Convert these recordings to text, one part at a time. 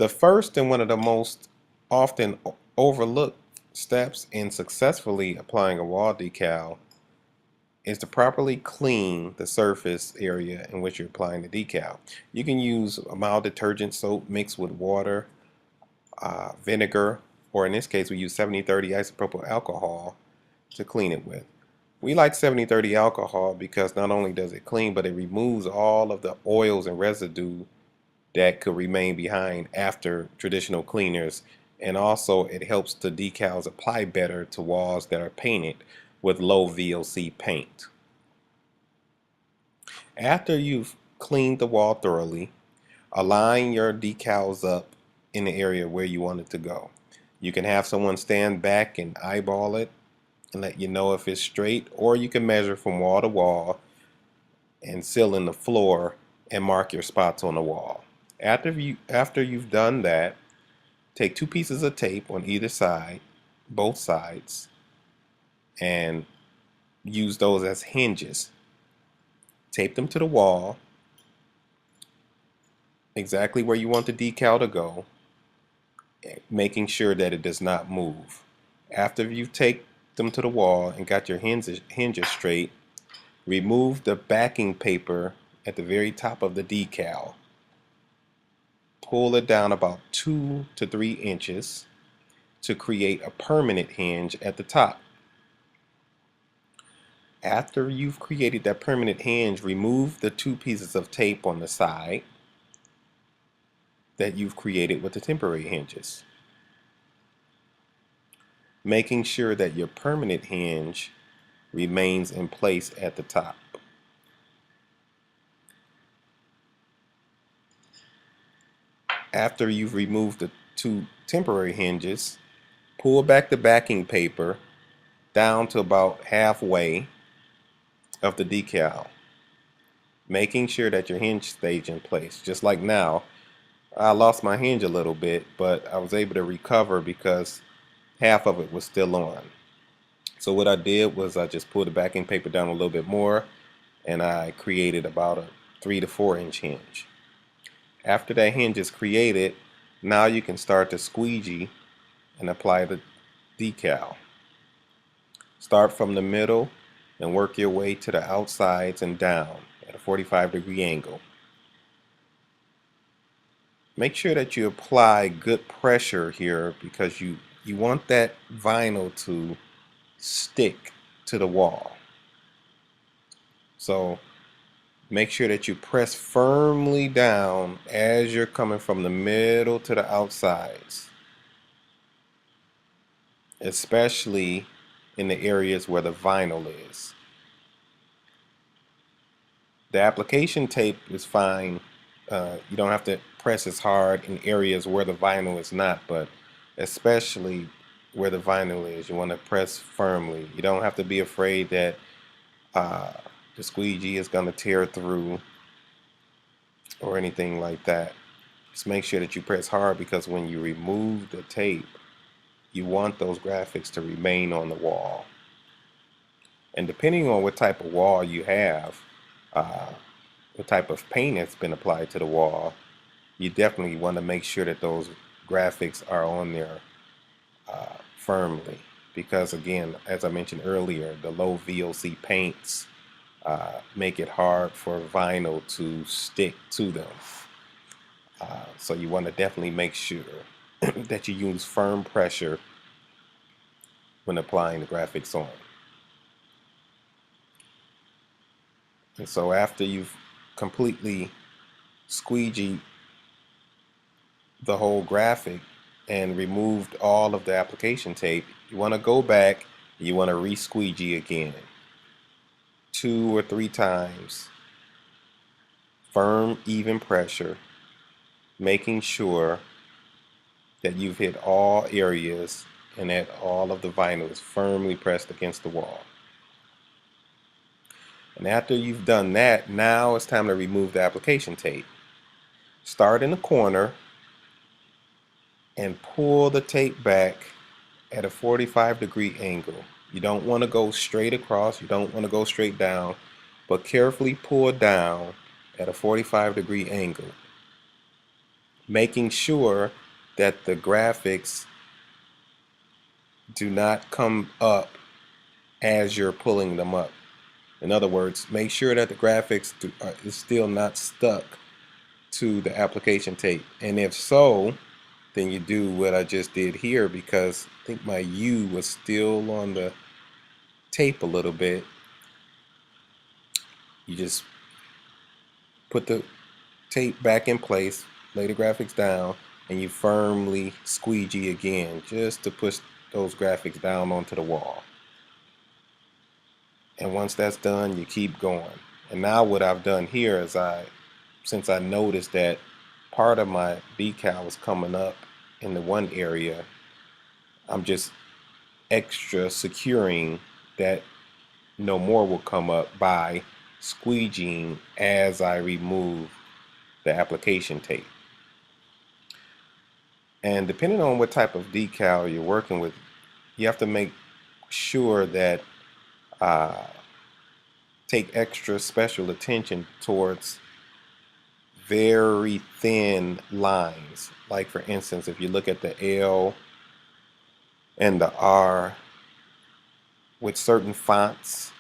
The first and one of the most often overlooked steps in successfully applying a wall decal is to properly clean the surface area in which you're applying the decal. You can use a mild detergent soap mixed with water, vinegar, or in this case we use 70-30 isopropyl alcohol to clean it with. We like 70-30 alcohol because not only does it clean, but it removes all of the oils and residue that could remain behind after traditional cleaners, and also it helps the decals apply better to walls that are painted with low VOC paint. After you've cleaned the wall thoroughly, align your decals up in the area where you want it to go. You can have someone stand back and eyeball it and let you know if it's straight, or you can measure from wall to wall and seal in the floor and mark your spots on the wall. After you've done that, take 2 pieces of tape on either side, both sides, and use those as hinges. Tape them to the wall exactly where you want the decal to go, making sure that it does not move. After you've taped them to the wall and got your hinges straight, remove the backing paper at the very top of the decal. Pull it down about 2 to 3 inches to create a permanent hinge at the top. After you've created that permanent hinge, remove the 2 pieces of tape on the side that you've created with the temporary hinges, making sure that your permanent hinge remains in place at the top. After you've removed the 2 temporary hinges, pull back the backing paper down to about halfway of the decal, making sure that your hinge stays in place. Just like now, I lost my hinge a little bit, but I was able to recover because half of it was still on. So what I did was I just pulled the backing paper down a little bit more, and I created about a 3 to 4 inch hinge. After that hinge is created, now you can start to squeegee and apply the decal. Start from the middle and work your way to the outsides and down at a 45-degree angle. Make sure that you apply good pressure here because you want that vinyl to stick to the wall. So make sure that you press firmly down as you're coming from the middle to the outsides, especially in the areas where the vinyl is. The application tape is fine. You don't have to press as hard in areas where the vinyl is not, but especially where the vinyl is, you want to press firmly. You don't have to be afraid that the squeegee is going to tear through or anything like that. Just make sure that you press hard, because when you remove the tape, you want those graphics to remain on the wall. And depending on what type of wall you have, what type of paint has been applied to the wall, you definitely want to make sure that those graphics are on there firmly, because again, as I mentioned earlier, the low VOC paints make it hard for vinyl to stick to them. So you want to definitely make sure that you use firm pressure when applying the graphics on. And so after you've completely squeegeed the whole graphic and removed all of the application tape, you want to go back and you want to re-squeegee again 2 or 3 times. Firm, even pressure, making sure that you've hit all areas and that all of the vinyl is firmly pressed against the wall. And after you've done that, now it's time to remove the application tape. Start in the corner and pull the tape back at a 45-degree angle. You don't want to go straight across, you don't want to go straight down, but carefully pull down at a 45-degree angle, making sure that the graphics do not come up as you're pulling them up. In other words, make sure that the graphics is still not stuck to the application tape. And if so, then you do what I just did here, because I think my U was still on the tape a little bit. You just put the tape back in place, lay the graphics down, and you firmly squeegee again just to push those graphics down onto the wall. And once that's done, you keep going. And now what I've done here is since I noticed that part of my decal was coming up in the one area, I'm just extra securing that no more will come up by squeegeeing as I remove the application tape. And depending on what type of decal you're working with, you have to make sure that take extra special attention towards very thin lines. Like for instance, if you look at the L and the R with certain fonts,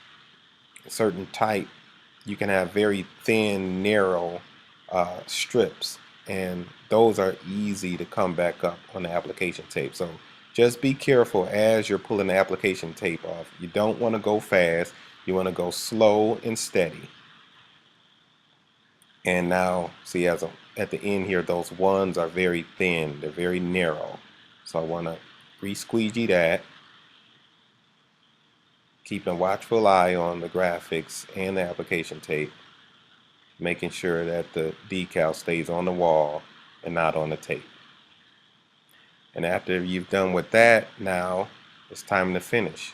certain type, you can have very thin, narrow strips, and those are easy to come back up on the application tape. So just be careful as you're pulling the application tape off. You don't want to go fast. You want to go slow and steady. And now, see, at the end here, those ones are very thin. They're very narrow. So I want to re-squeegee that. Keeping a watchful eye on the graphics and the application tape, making sure that the decal stays on the wall and not on the tape. And after you've done with that, now it's time to finish.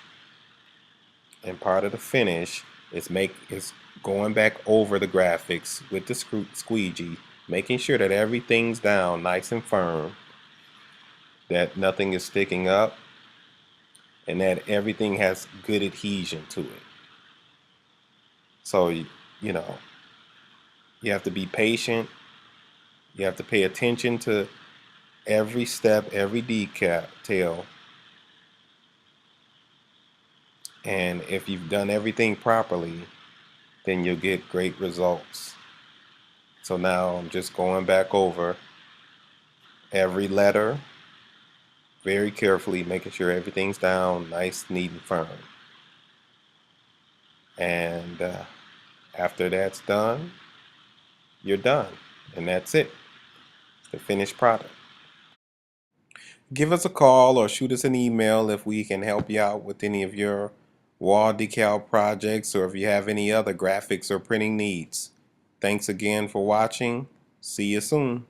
And part of the finish is going back over the graphics with the squeegee, making sure that everything's down nice and firm, that nothing is sticking up, and that everything has good adhesion to it. So, you know, you have to be patient. You have to pay attention to every step, every detail. And if you've done everything properly, then you'll get great results. So now I'm just going back over every letter very carefully, making sure everything's down nice, neat, and firm. And after that's done, you're done. And that's it. It's the finished product. Give us a call or shoot us an email if we can help you out with any of your wall decal projects, or if you have any other graphics or printing needs. Thanks again for watching. See you soon.